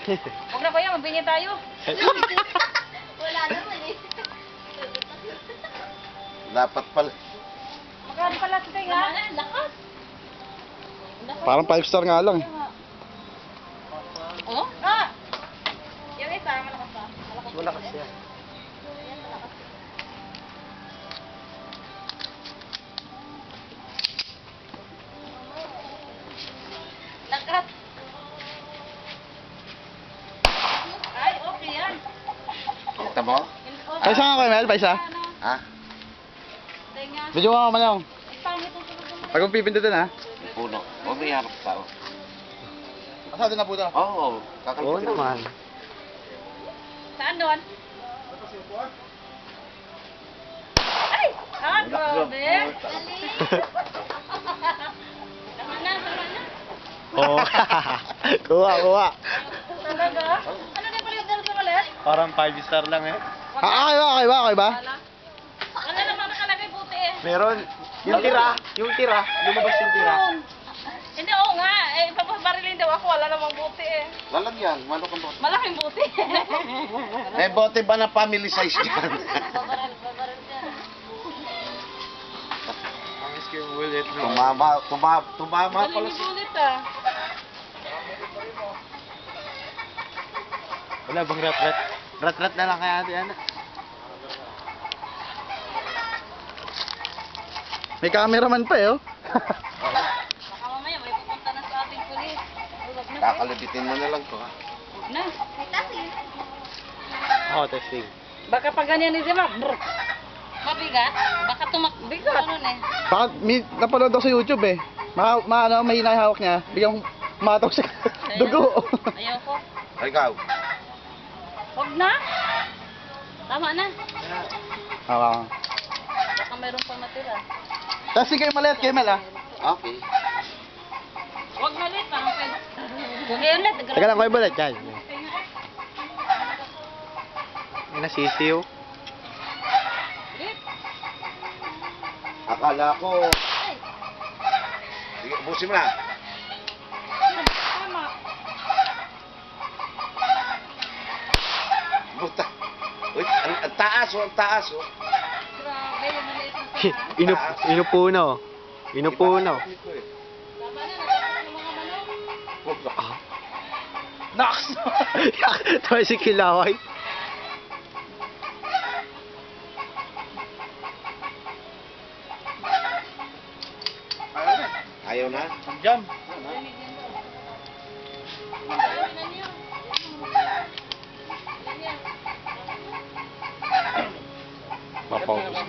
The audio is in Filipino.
Huwag na kuya, magbingi tayo. Wala naman eh. Dapat pala. Magkano pala sa tayo nga? Lakas. Parang 5 star nga lang. Oh? Ah! Yung isa, malakas pa. Malakas yan. Lakas. Ay, okay yan. Kita mo? Paisa nga kayo, Mel? Paisa? Ha? Tenga. Video mo ka man. Pangit ang tulog. Pag mong pipindutin ha? Puno. Huwag may harap sa tao. Asado na po ito. Oo. Oo naman. Saan doon? Ay! Ah, grabe. Tama na, tama na. Oo. Kuha, kuha. Talaga? Ano na pala yung dala sa malit? Parang 5 star lang eh. Ah, okay ba? Wala. Wala naman nakalagay buti eh. Meron. Yung tira, lumabas yung tira. Hindi, oo nga. Eh, papabarilin daw ako. Wala namang buti eh. Lalagyan. Mano kang bote. Malaking buti. May bote ba na family size dyan? Babaril dyan. Tumama pala Galing si... yung bulit ah. Wala bang rat-rat? Rat-rat na lang kaya ate Ana. May cameraman pa eh oh. Baka mamaya may pupunta na sa ating pulis. Huwag na. Kakalibitin mo na lang to ha. Huwag na. Ako, testing. Baka pag ganyan ni Zima, brr. Mabigat? Baka tumakbigat. Ano eh? Baka napanood ako sa YouTube eh. Ano, mahina yung hawak niya. Biglang mataw sa dugo. Ayoko. Ikaw. Huwag na. Tama na. Oo. Baka mayroon pang natira. Testing kayo maliit kayo Mel ah. Okay. Huwag na ulit. Parang pwede. Ngayon ulit. Teka lang kayo balat yan. May nasisiw. Ulit. Akala ko... Ay. Sige, ubusin mo na. Tama. Buta. Uy, ang taas oh, ang taas oh. Grabe. Yung maliit na sana. Inupuno. Inupuno. Tama na. Natapos yung mga manok. Nox! Tawa si Kilaway. Ayaw na? Jump. Mapaubos.